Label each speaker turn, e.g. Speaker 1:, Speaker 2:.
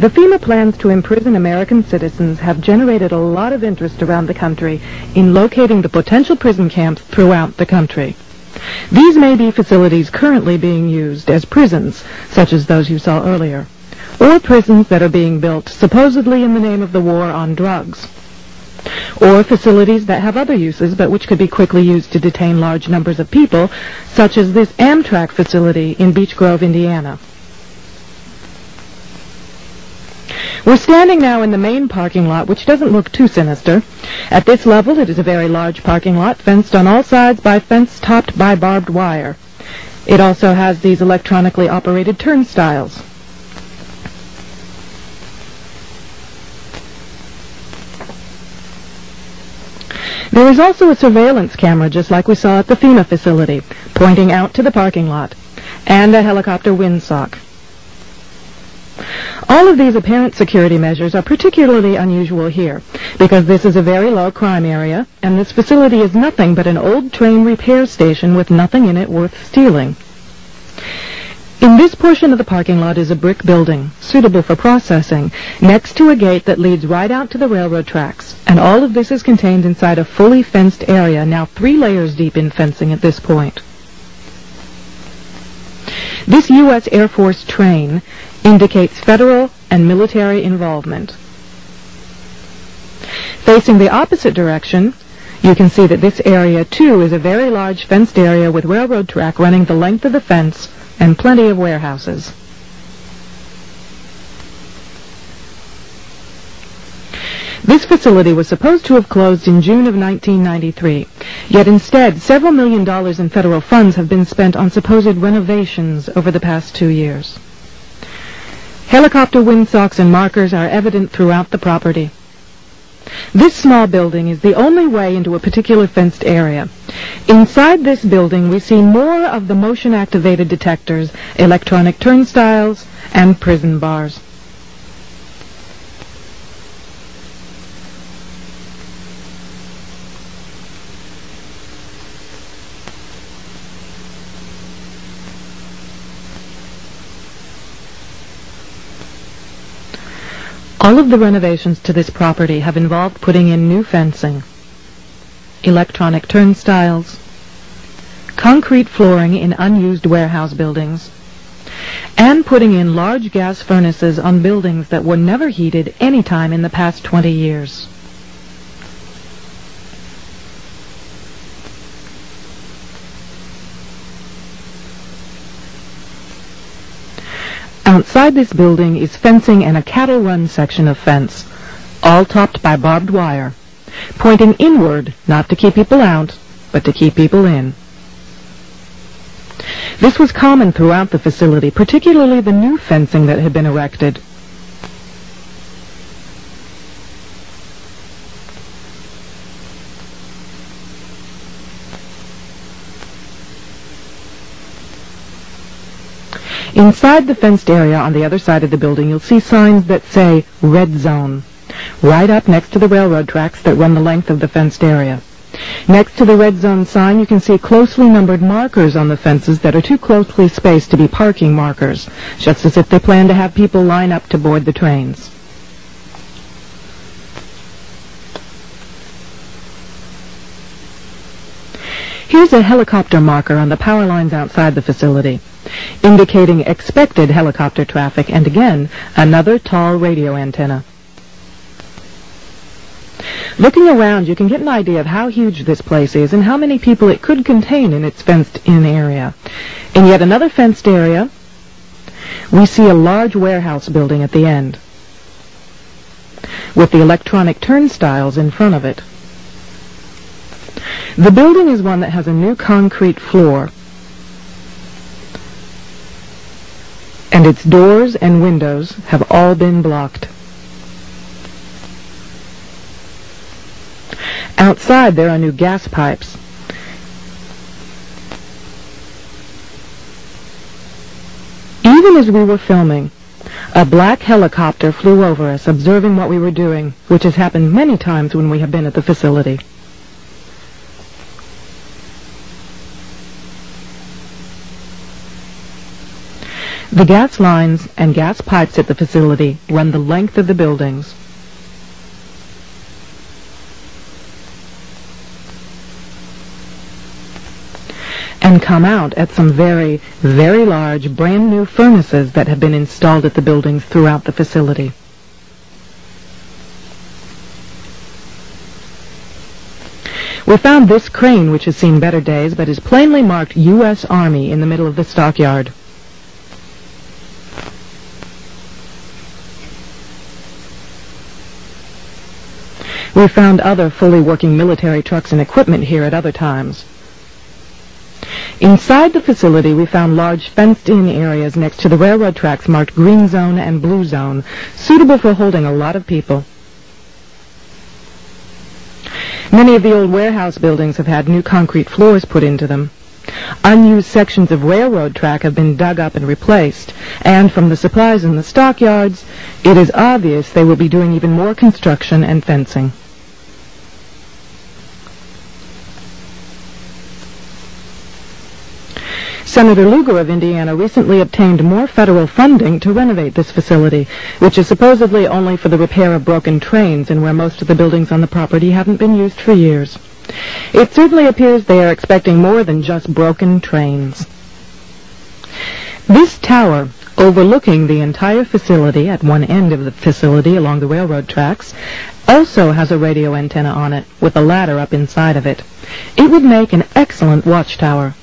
Speaker 1: The FEMA plans to imprison American citizens have generated a lot of interest around the country in locating the potential prison camps throughout the country. These may be facilities currently being used as prisons, such as those you saw earlier, or prisons that are being built supposedly in the name of the war on drugs, or facilities that have other uses but which could be quickly used to detain large numbers of people, such as this Amtrak facility in Beech Grove, Indiana. We're standing now in the main parking lot, which doesn't look too sinister. At this level, it is a very large parking lot, fenced on all sides by fence topped by barbed wire. It also has these electronically operated turnstiles. There is also a surveillance camera, just like we saw at the FEMA facility, pointing out to the parking lot, and a helicopter windsock. All of these apparent security measures are particularly unusual here, because this is a very low crime area, and this facility is nothing but an old train repair station with nothing in it worth stealing. In this portion of the parking lot is a brick building, suitable for processing, next to a gate that leads right out to the railroad tracks, and all of this is contained inside a fully fenced area, now 3 layers deep in fencing at this point. This U.S. Air Force train indicates federal and military involvement. Facing the opposite direction, you can see that this area, too, is a very large fenced area with railroad track running the length of the fence and plenty of warehouses. This facility was supposed to have closed in June of 1993, yet instead several $1 million in federal funds have been spent on supposed renovations over the past 2 years. Helicopter windsocks and markers are evident throughout the property. This small building is the only way into a particular fenced area. Inside this building, we see more of the motion-activated detectors, electronic turnstiles, and prison bars. All of the renovations to this property have involved putting in new fencing, electronic turnstiles, concrete flooring in unused warehouse buildings, and putting in large gas furnaces on buildings that were never heated any time in the past 20 years. Outside this building is fencing and a cattle run section of fence, all topped by barbed wire, pointing inward, not to keep people out, but to keep people in. This was common throughout the facility, particularly the new fencing that had been erected. Inside the fenced area on the other side of the building, you'll see signs that say Red Zone, right up next to the railroad tracks that run the length of the fenced area. Next to the Red Zone sign, you can see closely numbered markers on the fences that are too closely spaced to be parking markers, just as if they plan to have people line up to board the trains. Here's a helicopter marker on the power lines outside the facility, indicating expected helicopter traffic, and again, another tall radio antenna. Looking around, you can get an idea of how huge this place is and how many people it could contain in its fenced-in area. In yet another fenced area, we see a large warehouse building at the end, with the electronic turnstiles in front of it. The building is one that has a new concrete floor, and its doors and windows have all been blocked. Outside, there are new gas pipes. Even as we were filming, a black helicopter flew over us, observing what we were doing, which has happened many times when we have been at the facility. The gas lines and gas pipes at the facility run the length of the buildings. And come out at some very, very large, brand new furnaces that have been installed at the buildings throughout the facility. We found this crane, which has seen better days, but is plainly marked U.S. Army in the middle of the stockyard. We found other fully working military trucks and equipment here at other times. Inside the facility, we found large fenced-in areas next to the railroad tracks marked green zone and blue zone, suitable for holding a lot of people. Many of the old warehouse buildings have had new concrete floors put into them. Unused sections of railroad track have been dug up and replaced, and from the supplies in the stockyards, it is obvious they will be doing even more construction and fencing. Senator Lugar of Indiana recently obtained more federal funding to renovate this facility, which is supposedly only for the repair of broken trains and where most of the buildings on the property haven't been used for years. It certainly appears they are expecting more than just broken trains. This tower, overlooking the entire facility at one end of the facility along the railroad tracks, also has a radio antenna on it with a ladder up inside of it. It would make an excellent watchtower.